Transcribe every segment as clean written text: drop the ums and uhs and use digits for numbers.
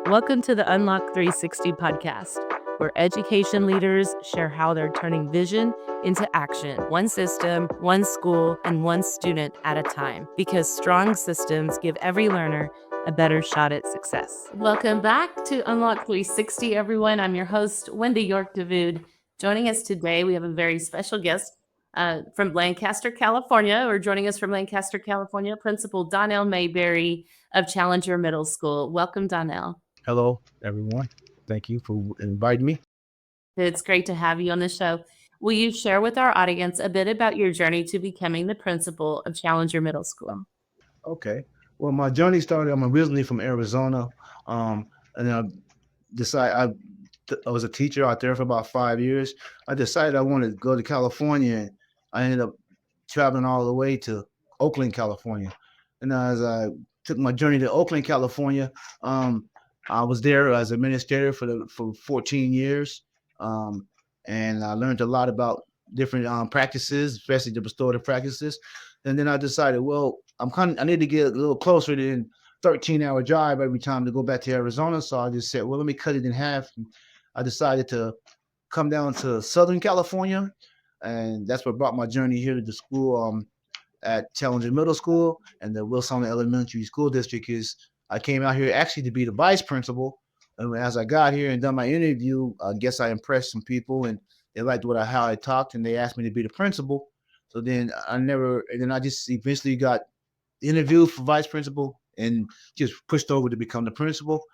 Welcome to the Unlock 360 podcast, where education leaders share how they're turning vision into action, one system, one school, and one student at a time, because strong systems give every learner a better shot at success. Welcome back to Unlock 360, everyone. I'm your host, Wendy York Davoud. Joining us today, we have a very special guest from Lancaster, California, or joining us from Lancaster, California, Principal Donnell Mayberry of Challenger Middle School. Welcome, Donnell. Hello, everyone. Thank you for inviting me. It's great to have you on the show. Will you share with our audience a bit about your journey to becoming the principal of Challenger Middle School? Okay. Well, my journey started. I'm originally from Arizona, and I decided I was a teacher out there for about 5 years. I decided I wanted to go to California, and I ended up traveling all the way to Oakland, California. And as I took my journey to Oakland, California, um, I was there as administrator for 14 years, um, and I learned a lot about different practices, especially the restorative practices. And then I decided, well, I need to get a little closer than 13-hour drive every time to go back to Arizona. So I just said, well, let me cut it in half. And I decided to come down to Southern California, and that's what brought my journey here to the school at Challenger Middle School and the Wilson Elementary School District. Is I came out here actually to be the vice principal, and as I got here and done my interview, I guess I impressed some people, and they liked how I talked, and they asked me to be the principal. So then I just eventually got interviewed for vice principal and just pushed over to become the principal.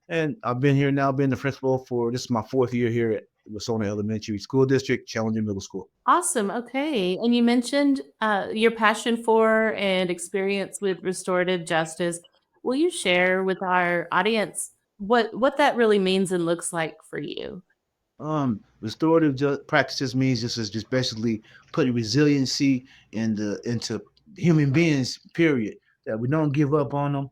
And I've been here now, been the principal for this is my fourth year here at Wasona Elementary School District, Challenger Middle School. Awesome. Okay. And you mentioned your passion for and experience with restorative justice. Will you share with our audience what that really means and looks like for you? Practices means just basically putting resiliency into human beings. Period. That we don't give up on them,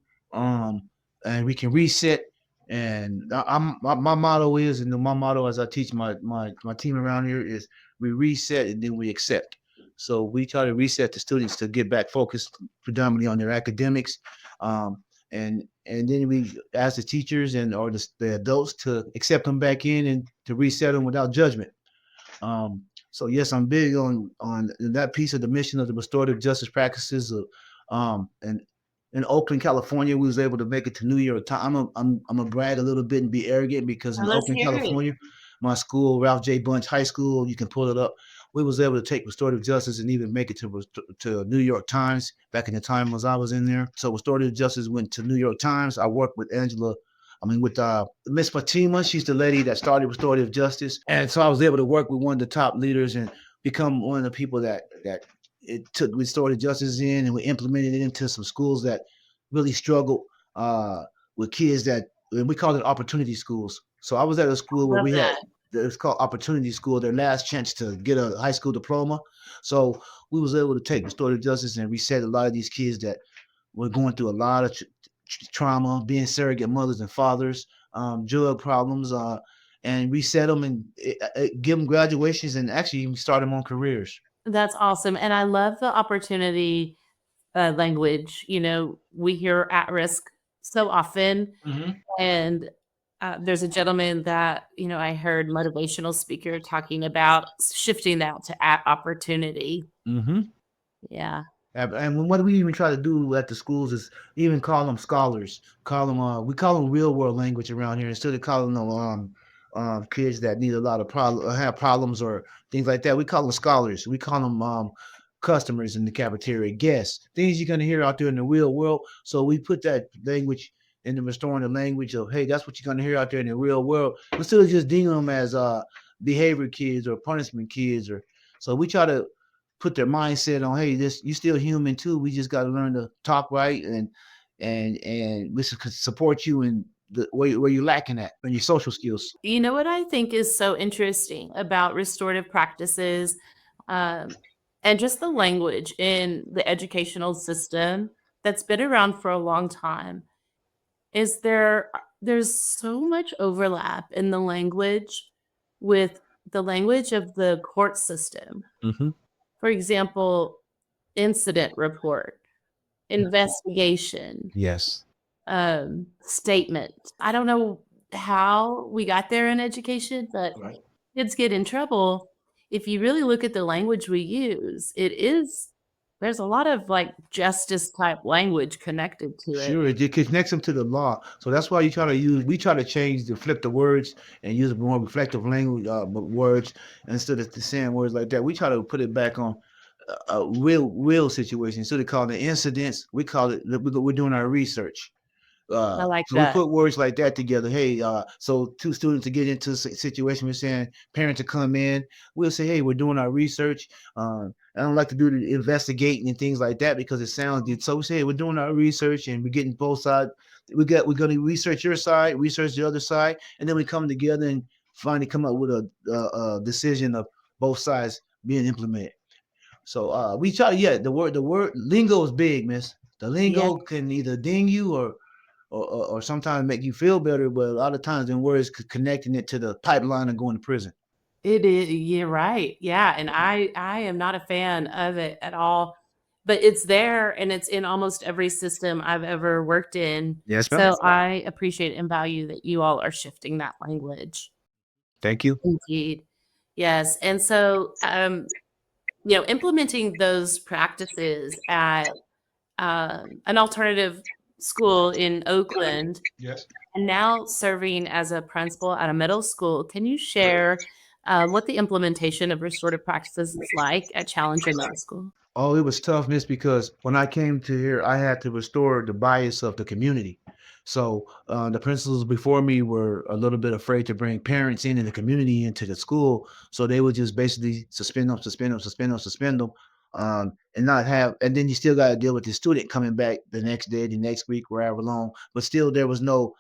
and we can reset. And my motto is, and my motto as I teach my team around here is, we reset and then we accept. So we try to reset the students to get back focused predominantly on their academics, and then we ask the teachers and or the adults to accept them back in and to reset them without judgment. So yes, I'm big on that piece of the mission of the restorative justice practices. And in Oakland, California, we was able to make it to New York Times. I'm a brag a little bit and be arrogant because Well, in let's Oakland, hear it. California, my school, Ralph J. Bunch High School, you can pull it up. We was able to take restorative justice and even make it to New York Times back in the time as I was in there. So restorative justice went to New York Times. I worked with with Miss Fatima. She's the lady that started restorative justice, and so I was able to work with one of the top leaders and become one of the people that it took restorative justice in, and we implemented it into some schools that really struggled uh, with kids that, and we called it opportunity schools. So I was at a school where Love we had that. it's called opportunity school, their last chance to get a high school diploma. So we was able to take restorative justice and reset a lot of these kids that were going through a lot of trauma, being surrogate mothers and fathers, drug problems, and reset them and give them graduations and actually even start them on careers. That's awesome. And I love the opportunity language. We hear at risk so often. Mm-hmm. And there's a gentleman that, I heard motivational speaker talking about shifting that to at opportunity. Mm-hmm. Yeah. And what we even try to do at the schools is even call them scholars. We call them real world language around here instead of calling them kids that need a lot of have problems or things like that. We call them scholars. We call them customers in the cafeteria, guests, things you're gonna hear out there in the real world. So we put that language in the restoring the language of, hey, that's what you're gonna hear out there in the real world, instead of just deeming them as behavior kids or punishment kids. Or so we try to put their mindset on, hey, this, you still human too. We just got to learn to talk right, and we support you in the where you're lacking at in your social skills. You know what I think is so interesting about restorative practices, um, and just the language in the educational system that's been around for a long time is there's so much overlap in the language with the language of the court system. Mm-hmm. For example, incident report, investigation, Yes. statement. I don't know how we got there in education, but Right. kids get in trouble. If you really look at the language we use, there's a lot of like justice type language connected to it. Sure, it connects them to the law. So that's why we try to change the flip the words and use more reflective language words instead of saying words like that. We try to put it back on a real situation. Instead of calling it incidents, we call it we're doing our research. I like So we that. put words like that together. Hey, so two students to get into a situation, we're saying parents to come in. We'll say, hey, we're doing our research. I don't like to do the investigating and things like that because it sounds good. So we say, hey, we're doing our research and we're getting both sides. We're going to research your side, research the other side, and then we come together and finally come up with a decision of both sides being implemented. So we try. Yeah, the word lingo is big, miss. The Yeah, lingo can either ding you or sometimes make you feel better, but a lot of times in words connecting it to the pipeline of going to prison. it is. You're right. Yeah, and I am not a fan of it at all. But it's there and it's in almost every system I've ever worked in. Yes, ma'am. So I appreciate and value that you all are shifting that language. Thank you. Indeed. Yes. And so implementing those practices at an alternative school in Oakland Yes. and now serving as a principal at a middle school. Can you share what the implementation of restorative practices is like at Challenger Middle School? Oh, it was tough, miss, because when I came to here, I had to restore the bias of the community. So the principals before me were a little bit afraid to bring parents in and the community into the school. So they would just basically suspend them, suspend them, suspend them, suspend them, and not have. And then you still got to deal with the student coming back the next day, the next week, wherever long. But still, there was no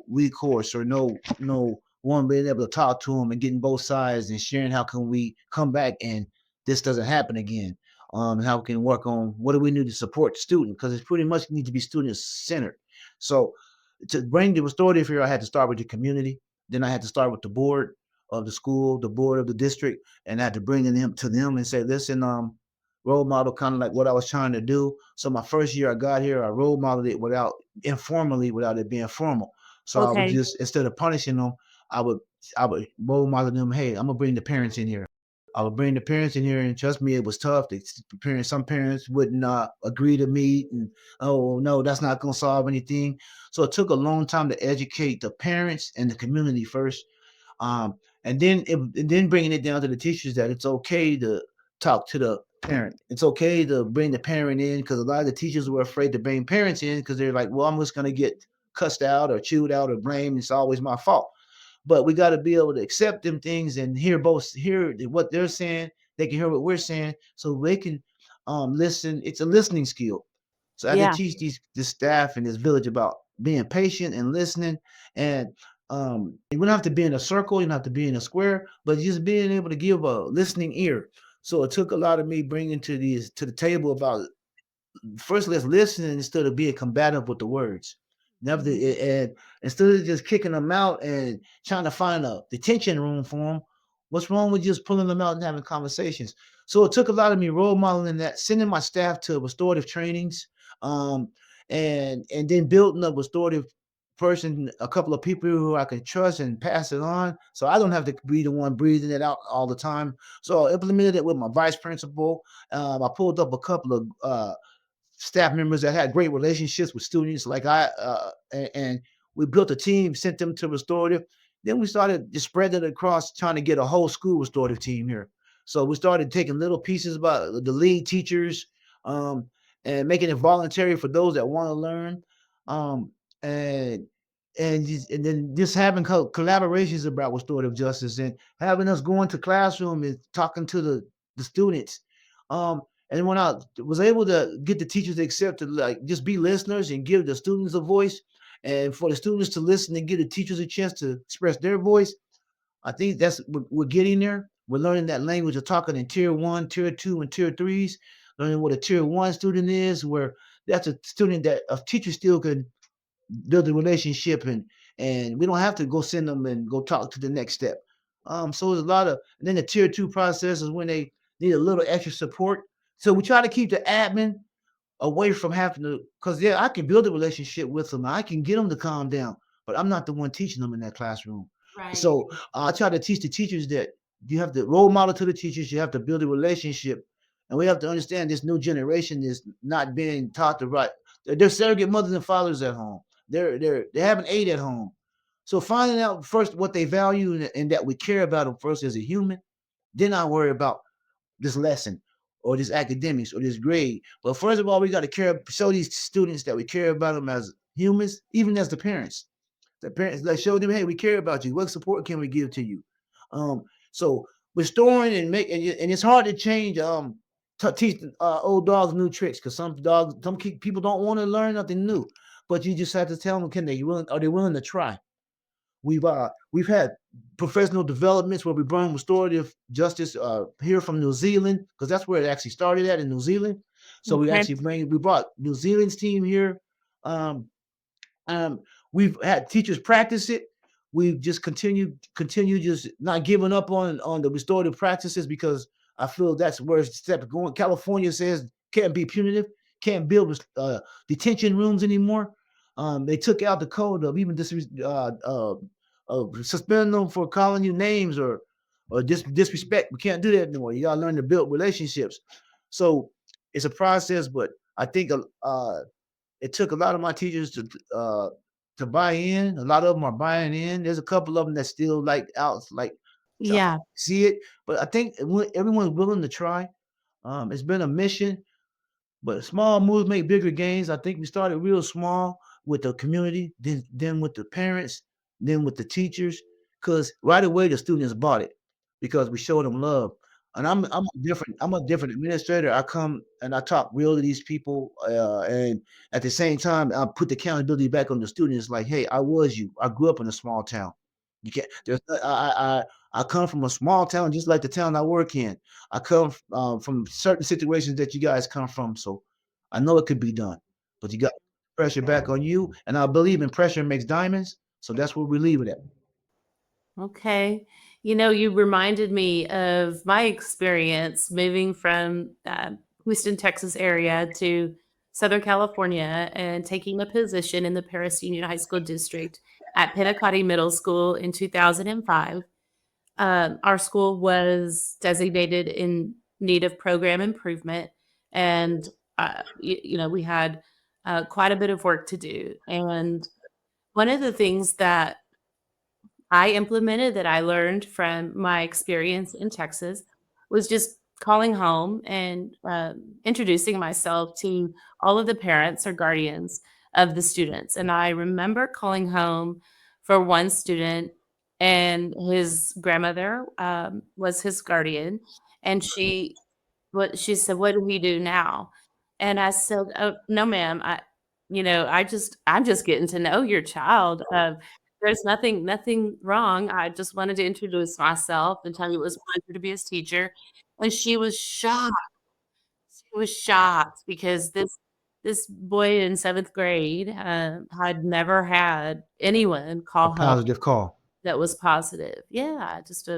recourse or no one being able to talk to them and getting both sides and sharing how can we come back and this doesn't happen again, and how we can work on what do we need to support the student because it's pretty much need to be student centered. So to bring the restorative here, I had to start with the community. Then I had to start with the board of the school, the board of the district, and I had to bring them to them and say, listen, role model kind of like what I was trying to do. So my first year I got here, I role modeled it without informally, without it being formal. So I would Okay. just instead of punishing them, I would I would role model them. Hey, I'm gonna bring the parents in here. I would bring the parents in here, and trust me, it was tough. Some parents would not agree to meet, and oh no, that's not going to solve anything. So it took a long time to educate the parents and the community first, um, and then bringing it down to the teachers that it's okay to talk to the parent. It's okay to bring the parent in because a lot of the teachers were afraid to bring parents in because they're like, well, I'm just going to get cussed out or chewed out or blamed. It's always my fault. But we got to be able to accept them things and hear what they're saying. They can hear what we're saying, so they can listen. It's a listening skill. So I had to Yeah. teach this staff in this village about being patient and listening. And you don't have to be in a circle, you don't have to be in a square, but just being able to give a listening ear. So it took a lot of me bringing to the table about first let's listen instead of being combative with the words. Never and instead of just kicking them out and trying to find a detention room for them, what's wrong with just pulling them out and having conversations? So it took a lot of me role modeling that, sending my staff to restorative trainings, um, and then building a restorative person, a couple of people who I can trust and pass it on, so I don't have to be the one breathing it out all the time. So I implemented it with my vice principal. I pulled up a couple of staff members that had great relationships with students like and we built a team, sent them to restorative. Then we started to spread it across, trying to get a whole school restorative team here. So we started taking little pieces about the lead teachers, um, and making it voluntary for those that want to learn, um, and and then just having collaborations about restorative justice and having us go into classroom and talking to the students. Um, and when I was able to get the teachers to accept to like just be listeners and give the students a voice, and for the students to listen and give the teachers a chance to express their voice, I think that's we're getting there. We're learning that language of talking in tier one, tier two, and tier threes. Learning what a tier one student is, where that's a student that a teacher still can build a relationship, and we don't have to go send them and go talk to the next step. So there's a lot of, and then the tier two process is when they need a little extra support. So we try to keep the admin away from having to, because yeah, I can build a relationship with them. I can get them to calm down, but I'm not the one teaching them in that classroom. Right. So I try to teach the teachers that you have to role model to the teachers. You have to build a relationship, and we have to understand this new generation is not being taught the right. They're surrogate mothers and fathers at home. They haven't ate at home. So finding out first what they value and that we care about them first as a human, then I worry about this lesson or this academics or this grade. But first of all, we got to show these students that we care about them as humans, even as the parents. The parents, like, show them, hey, we care about you. What support can we give to you? Um, so restoring and and it's hard to change. To teach old dogs new tricks because people don't want to learn nothing new. But you just have to tell them, are they willing to try? We've had professional developments where we bring restorative justice here from New Zealand because that's where it actually started at in New Zealand. So Okay. we brought New Zealand's team here. Um, um, we've had teachers practice it. We've just continue just not giving up on the restorative practices because I feel that's where it's step going. California says can't be punitive, can't build detention rooms anymore. They took out the code of even suspending them for calling you names or disrespect. We can't do that anymore. You gotta learn to build relationships. So it's a process, but I think it took a lot of my teachers to buy in. A lot of them are buying in. There's a couple of them that still like out like to Yeah. see it, but I think everyone's willing to try. It's been a mission, but small moves make bigger gains. I think we started real small with the community, then with the parents, then with the teachers, because right away the students bought it because we showed them love. And I'm a different administrator. I come and I talk real to these people, and at the same time I put the accountability back on the students. Like, hey, I was you. I grew up in a small town. You can't. I come from a small town, just like the town I work in. I come from certain situations that you guys come from, so I know it could be done. But you got pressure back on you, and I believe in pressure makes diamonds. So that's where we leave it at. Okay. You know, you reminded me of my experience moving from Houston, Texas area to Southern California and taking a position in the Paris Union High School District at Pinnacotti Middle School in 2005. Our school was designated in need of program improvement, and we had quite a bit of work to do. And one of the things that I implemented that I learned from my experience in Texas was just calling home and introducing myself to all of the parents or guardians of the students. And I remember calling home for one student, and his grandmother was his guardian, and she said, "What do we do now?" And I said, "Oh, no, ma'am. I'm just getting to know your child. There's nothing wrong. I just wanted to introduce myself and tell you it was a pleasure to be his teacher." And she was shocked. She was shocked because this boy in 7th grade had never had anyone A call home positive call. that was positive. Yeah, just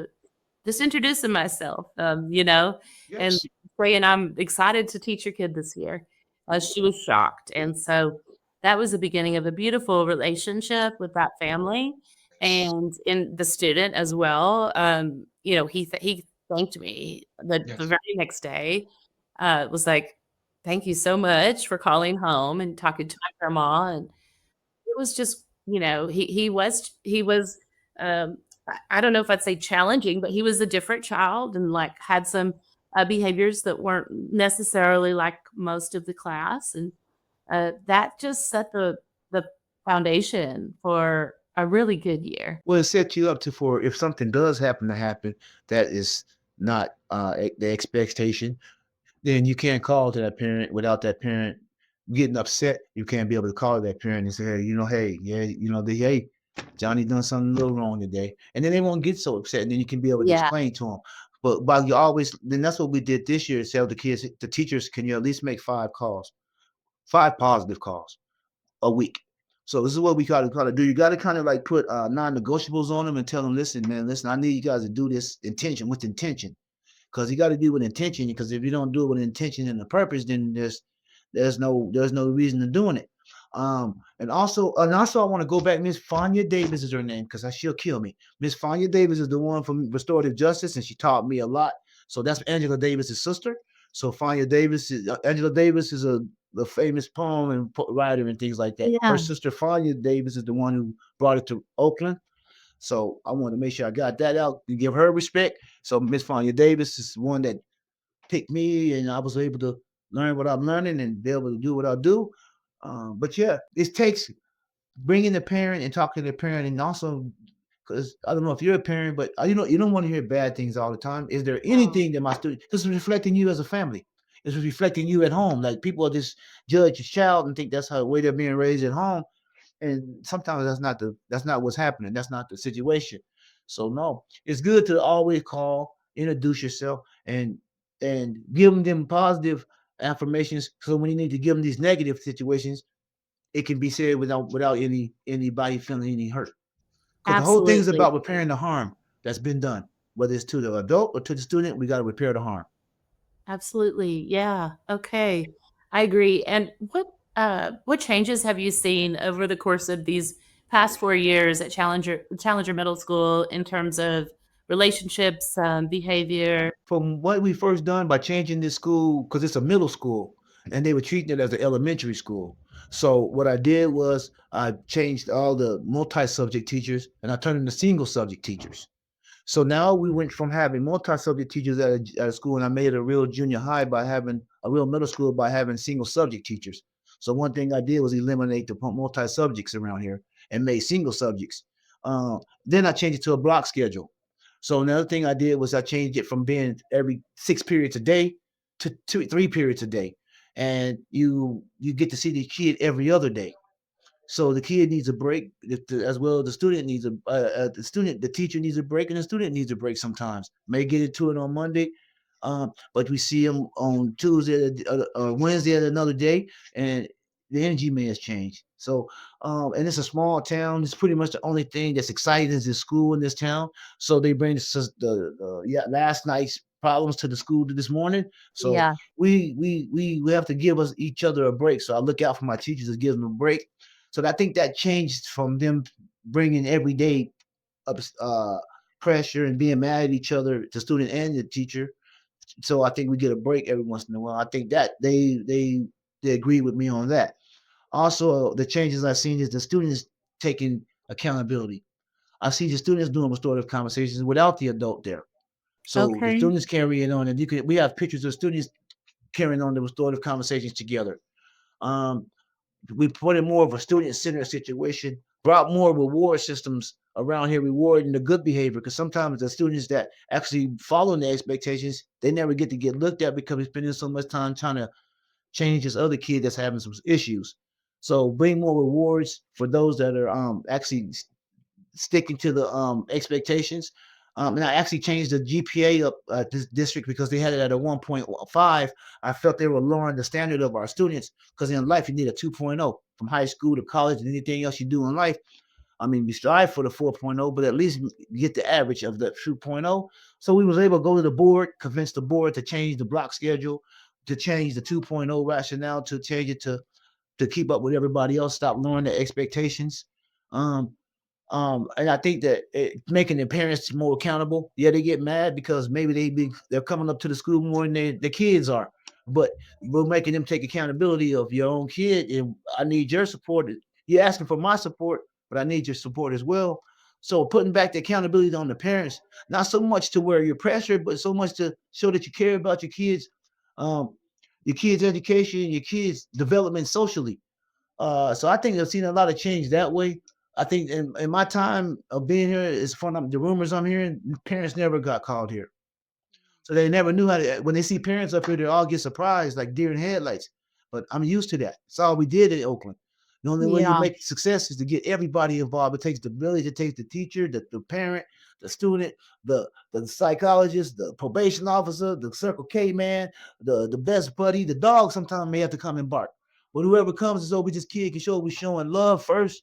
introducing myself, and Yes. saying I'm excited to teach your kid this year. She was shocked, and so that was the beginning of a beautiful relationship with that family and in the student as well. He thanked me the Yes. very next day. Was like, "Thank you so much for calling home and talking to my grandma," and it was just, he was, um, I don't know if I'd say challenging, but he was a different child and, like, had some, behaviors that weren't necessarily like most of the class, and, that just set the foundation for a really good year. Well, it sets you up to for if something does happen to happen that is not the expectation, then you can't call to that parent without that parent getting upset. You can't be able to call that parent and say, hey, hey, yeah, hey, Johnny done something a little wrong today. And then they won't get so upset. And then you can be able to Yeah. explain to them. But while you always, then that's what we did this year. Tell the kids, the teachers, can you at least make 5 calls, 5 positive calls a week? So this is what we gotta do. You gotta kind of like put non-negotiables on them and tell them, listen, man, listen, I need you guys to do this with intention because you got to do it with intention. Because if you don't do it with intention and a purpose, then there's no reason to doing it. And also I want to go back. Miss Fanya Davis is her name because she'll kill me. Miss Fanya Davis is the one from Restorative Justice, and she taught me a lot. So that's Angela Davis's sister. So Angela Davis is the famous poem and writer and things like that. Her Yeah, sister Fanya Davis is the one who brought it to Oakland. So I want to make sure I got that out and give her respect. So Miss Fanya Davis is the one that picked me, and I was able to learn what I'm learning and be able to do what I do. But yeah, it takes bringing the parent and talking to the parent, and also because I don't know if you're a parent, but you don't want to hear bad things all the time. Is there no, anything that my student? This is reflecting you as a family. This is reflecting you at home. Like people just judge a child and think that's how the way they're being raised at home, and sometimes that's not what's happening. That's not the situation. So no, it's good to always call, introduce yourself, and give them positive affirmations. So when you need to give them these negative situations, it can be said without anybody feeling any hurt. Because the whole thing is absolutely. about repairing the harm that's been done, whether it's to the adult or to the student. We got to repair the harm. Absolutely. Yeah. Okay. I agree. And what changes have you seen over the course of these past 4 years at Challenger Middle School in terms of relationships, behavior? From what we first done by changing this school, because it's a middle school, and they were treating it as an elementary school. So what I did was I changed all the multi-subject teachers and I turned them to single subject teachers. So now we went from having multi-subject teachers at a school, and I made a real junior high by having a real middle school by having single subject teachers. So one thing I did was eliminate the multi-subjects around here and made single subjects. Then I changed it to a block schedule. So another thing I did was I changed it from being every 6 periods a day to 3 periods a day, and you get to see the kid every other day. So the kid needs a break, as well as the student needs the teacher needs a break, and the student needs a break sometimes. May get into it on Monday, but we see them on Tuesday or Wednesday at another day, and the energy may has changed. So, and it's a small town. It's pretty much the only thing that's exciting is the school in this town. So they bring the last night's problems to the school to this morning. So Yeah. we have to give us each other a break. So I look out for my teachers to give them a break. So I think that changed from them bringing everyday uh, pressure and being mad at each other, the student and the teacher. So I think we get a break every once in a while. I think that they agree with me on that. Also, the changes I've seen is the students taking accountability. I see the students doing restorative conversations without the adult there. So the Okay. students carrying on, and we have pictures of students carrying on the restorative conversations together. Um, we put in more of a student-centered situation, brought more reward systems around here, rewarding the good behavior. Because sometimes the students that actually follow the expectations, they never get to get looked at because we're spending so much time trying to change this other kid that's having some issues. So bring more rewards for those that are actually sticking to the expectations. And I actually changed the GPA up this district because they had it at a 1.5. I felt they were lowering the standard of our students because in life you need a 2.0 from high school to college and anything else you do in life. I mean, we strive for the 4.0, but at least get the average of the 2.0. So we was able to go to the board, convince the board to change the block schedule, to change the 2.0 rationale, to change it to keep up with everybody else, stop lowering the expectations. Um, and I think that making the parents more accountable. Yeah, they get mad because maybe they're coming up to the school more than the kids are, but we're making them take accountability of your own kid. And I need your support. You're asking for my support, but I need your support as well. So putting back the accountability on the parents, not so much to where you're pressured, but so much to show that you care about um, your kids' education, your kids' development socially. So I think I've seen a lot of change that way. I think in my time of being here, it's from the rumors I'm hearing, parents never got called here. So they never knew how to. When they see parents up here, they all get surprised like deer in headlights. But I'm used to that. That's all we did in Oakland. The only way you Yeah. make success is to get everybody involved. It takes the village, it takes the teacher, the parent, the student, the psychologist, the probation officer, the Circle K man, the best buddy, the dog sometimes may have to come and bark. But whoever comes is over this kid can show we showing love first.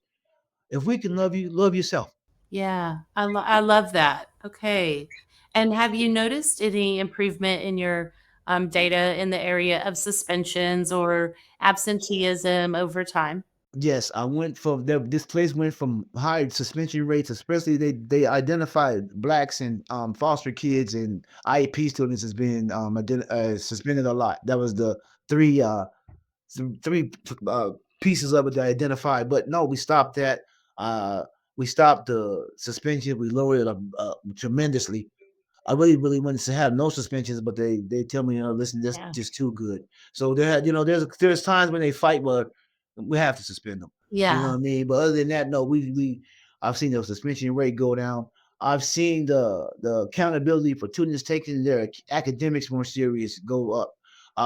If we can love you, love yourself. Yeah. I love that. Okay. And have you noticed any improvement in your data in the area of suspensions or absenteeism over time? Yes, I went from this place went from high suspension rates, especially they identified blacks and foster kids and IEP students as being suspended a lot. That was the three three pieces of it that I identified. But no, we stopped that. Uh, we stopped the suspension. We lowered it tremendously. I really wanted to have no suspensions, but they tell me, listen, that's Yeah. just too good. So there had, there's times when they fight, but we have to suspend them. You know Yeah. what I mean? But other than that, no, we I've seen the suspension rate go down. I've seen the accountability for students taking their academics more serious go up.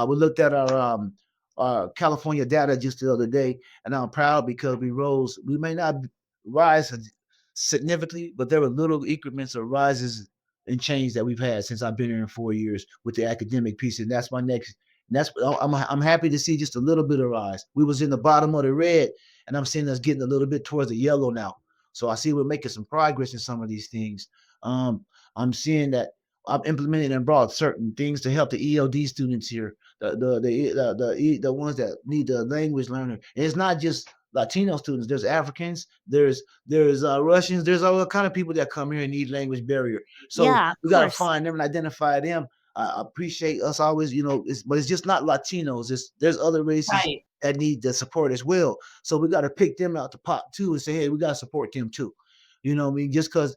We looked at our California data just the other day, and I'm proud because we rose. We may not rise significantly, but there were little increments of rises and change that we've had since I've been here in 4 years with the academic piece, and that's my next. And that's I'm happy to see just a little bit of rise. We was in the bottom of the red, and I'm seeing us getting a little bit towards the yellow now. So I see we're making some progress in some of these things. I'm seeing that I've implemented and brought certain things to help the ELD students here, the ones that need the language learner. And it's not just Latino students. There's Africans. There's Russians. There's all kind of people that come here and need language barrier. So Yeah, of we got to course. find them and identify them. I appreciate us always, but it's just not Latinos. There's other races Right. that need the support as well. So we got to pick them out the pot too and say, hey, we got to support them too. You know what I mean? Just because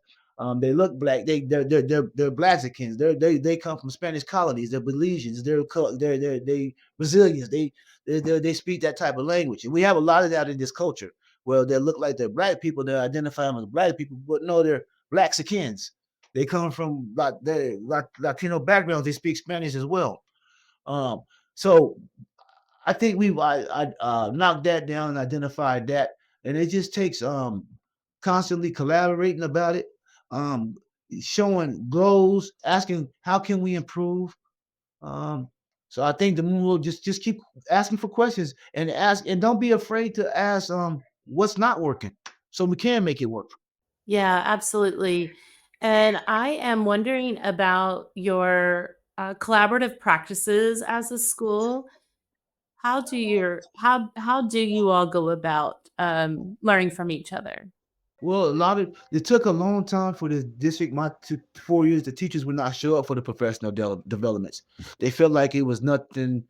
they look black, they're Blaxicans. They come from Spanish colonies. They're Belizeans. They Brazilians. They speak that type of language, and we have a lot of that in this culture. Well, they look like they're black people. They identify them as black people, but no, they're Blaxicans. They come from Latino backgrounds. They speak Spanish as well. Um, so I think I knocked that down and identified that, and it just takes constantly collaborating about it, um, showing goals, asking how can we improve. Um, so I think the moon will just keep asking for questions and ask, and don't be afraid to ask what's not working, so we can make it work. Yeah, absolutely. And I am wondering about your collaborative practices as a school. How do you all go about learning from each other? Well, a lot of it took a long time for the district. My 4 years, the teachers would not show up for the professional developments. They felt like it was nothing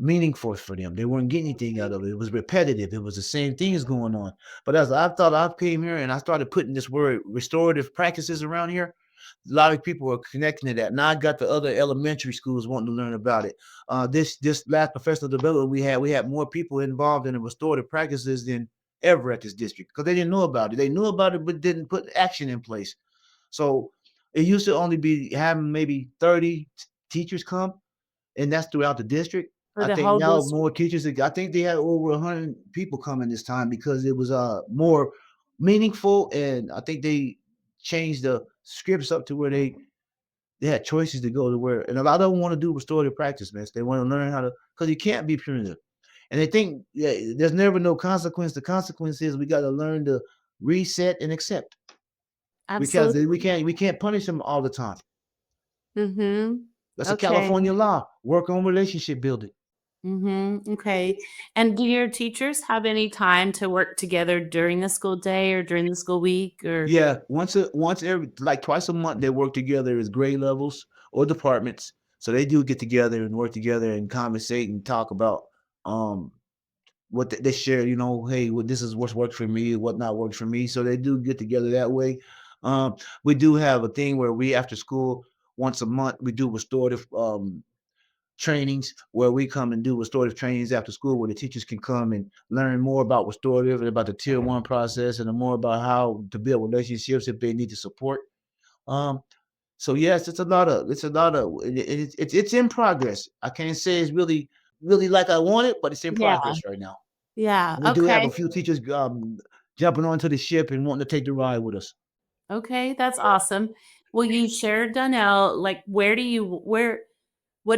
meaningful for them. They weren't getting anything out of it. It was repetitive. It was the same things going on. But as I thought, I came here and I started putting this word restorative practices around here. A lot of people were connecting to that. Now I got the other elementary schools wanting to learn about it. This last professional development we had more people involved in the restorative practices than ever at this district because they didn't know about it. They knew about it but didn't put action in place. So it used to only be having maybe 30 teachers come, and that's throughout the district. For I the think whole now district? more teachers. I think they had over 100 people coming this time because it was more meaningful, and I think they changed the scripts up to where they had choices to go to where, and a lot of them want to do restorative practice, man. They want to learn how to because you can't be punitive, and they think yeah, there's never no consequence. The consequence is we got to learn to reset and accept because Absolutely. we can't punish them all the time. Mhm. That's a Okay. California law. Work on relationship building. Mhm. Okay. And do your teachers have any time to work together during the school day or during the school week or Yeah, once every like twice a month they work together as grade levels or departments. So they do get together and work together and conversate and talk about um what they share, hey, what this is what's worked for me, what not worked for me. So they do get together that way. We do have a thing where we after school once a month we do restorative trainings where we come and do restorative trainings after school where the teachers can come and learn more about restorative and about the tier one process and more about how to build relationships if they need the support. Um, so yes, it's in progress. I can't say it's really like I want it, but it's in Yeah. progress right now. Yeah. And we do have Okay. a few teachers jumping onto the ship and wanting to take the ride with us. Okay, that's awesome. Will you share, Donnell, like what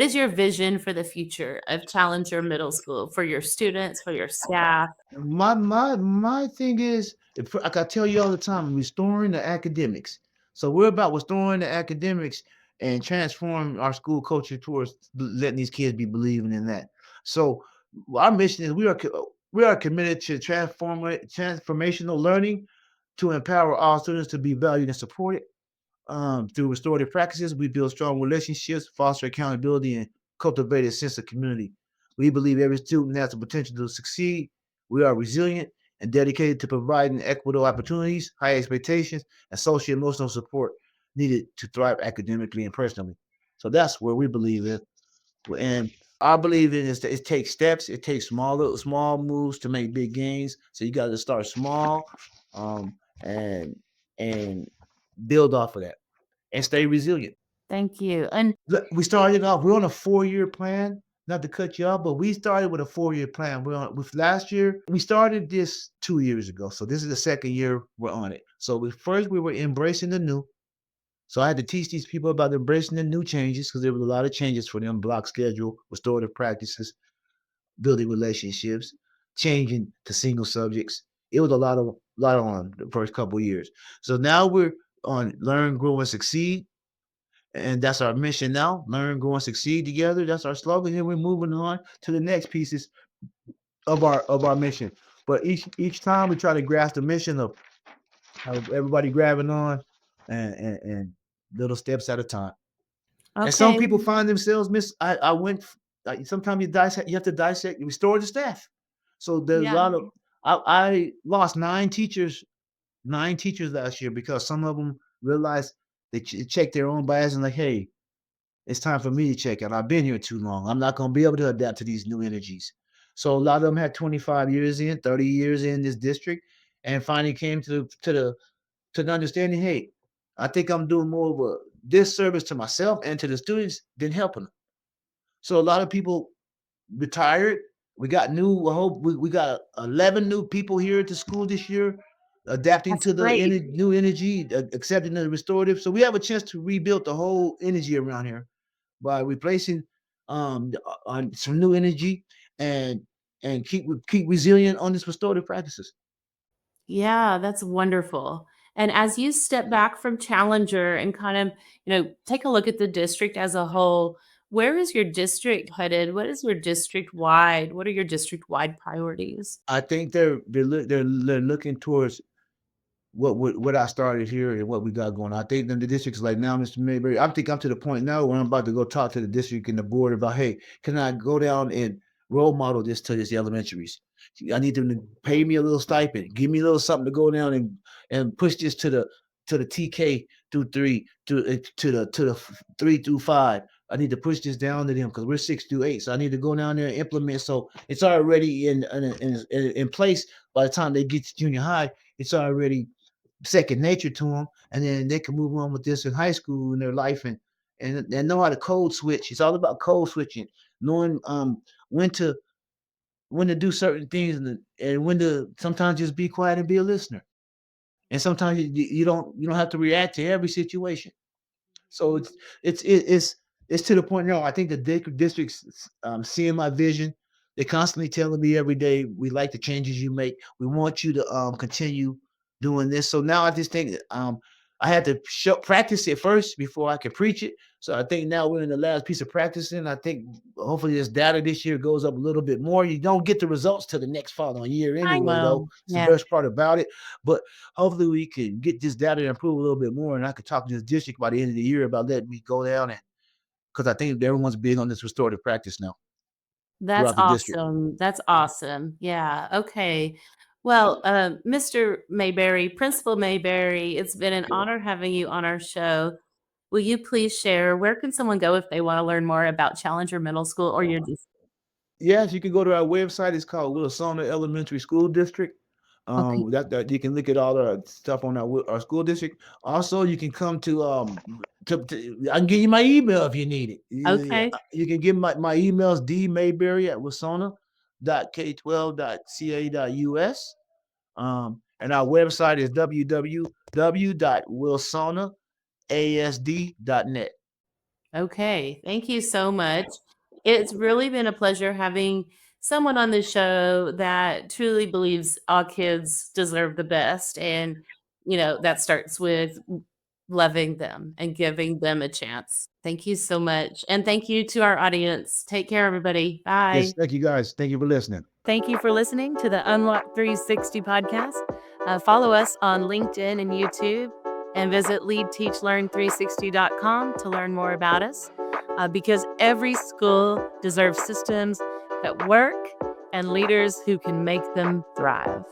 is your vision for the future of Challenger Middle School for your students, for your staff? My thing is, like I tell you all the time, restoring the academics. So we're about restoring the academics, and transform our school culture towards letting these kids be believing in that. So our mission is we are committed to transformational learning to empower all students to be valued and supported. Through restorative practices, we build strong relationships, foster accountability, and cultivate a sense of community. We believe every student has the potential to succeed. We are resilient and dedicated to providing equitable opportunities, high expectations, and social emotional support needed to thrive academically and personally. So that's where we believe in. And I believe in is that it takes steps, it takes small moves to make big gains. So you got to start small, um, and and build off of that and stay resilient. Thank you. And Look, we started off, we're on a 4-year plan. Not to cut you off, but we started with a 4-year plan. We're on with last year. We started this 2 years ago. So this is the second year we're on it. So we were embracing the new. So I had to teach these people about embracing the new changes because there was a lot of changes for them: block schedule, restorative practices, building relationships, changing to single subjects. It was a lot on the first couple of years. So now we're on learn, grow, and succeed. And that's our mission now. Learn, grow, and succeed together. That's our slogan. And we're moving on to the next pieces of our mission. But each time we try to grasp the mission of how everybody grabbing on and little steps at a time. And some okay, people find themselves I went sometimes you have to dissect and restore the staff. So there's a yeah, lot of I lost 9 teachers last year because some of them realized they checked their own bias and like, hey, it's time for me to check out. I've been here too long. I'm not going to be able to adapt to these new energies. So a lot of them had 25 years in, 30 years in this district, and finally came to the understanding, hey, I think I'm doing more of a disservice to myself and to the students than helping them. So a lot of people retired. We got new. I hope we got 11 new people here at the school this year, adapting that's to the great. new energy, accepting the restorative. So we have a chance to rebuild the whole energy around here by replacing on some new energy and keep resilient on this restorative practices. Yeah, that's wonderful. And as you step back from Challenger and kind of, take a look at the district as a whole, where is your district headed? What is your district wide? What are your district wide priorities? I think they're looking towards what I started here and what we got going on. I think the district's like now, Mr. Mayberry. I think I'm to the point now where I'm about to go talk to the district and the board about, hey, can I go down and role model this to these elementaries? I need them to pay me a little stipend, give me a little something to go down and push this to the TK through three to the 3 through 5. I need to push this down to them because we're 6 through 8. So I need to go down there and implement. So it's already in place by the time they get to junior high. It's already second nature to them, and then they can move on with this in high school in their life and know how to code switch. It's all about code switching, knowing when to when to do certain things and when to sometimes just be quiet and be a listener. And sometimes you don't have to react to every situation. So it's it, it's it's to the point now. I think the districts seeing my vision. They're constantly telling me every day, we like the changes you make. We want you to continue doing this. So now I just think I had to practice it first before I could preach it. So I think now we're in the last piece of practicing. I think hopefully this data this year goes up a little bit more. You don't get the results till the next following year I anyway, though. know. It's the Yeah. best part about it. But hopefully we can get this data to improve a little bit more, and I could talk to this district by the end of the year about letting me go down and because I think everyone's big on this restorative practice now That's throughout the district. awesome. That's awesome. Yeah. Okay. Well, Mr. Mayberry, Principal Mayberry, it's been an honor having you on our show. Will you please share where can someone go if they want to learn more about Challenger Middle School or your Yes, you can go to our website. It's called Wilsona Elementary School District. okay. That you can look at all our stuff on our school district. Also, you can come to I can give you my email if you need it. Okay. You can give my emails dmayberry at wilsona.k12.ca.us. And our website is www.wilsonasd.net. Okay. Thank you so much. It's really been a pleasure having someone on the show that truly believes all kids deserve the best. And, that starts with loving them and giving them a chance. Thank you so much. And thank you to our audience. Take care, everybody. Bye. Yes, thank you guys. Thank you for listening. Thank you for listening to the Unlock 360 podcast. Follow us on LinkedIn and YouTube, and visit leadteachlearn360.com to learn more about us, because every school deserves systems that work and leaders who can make them thrive.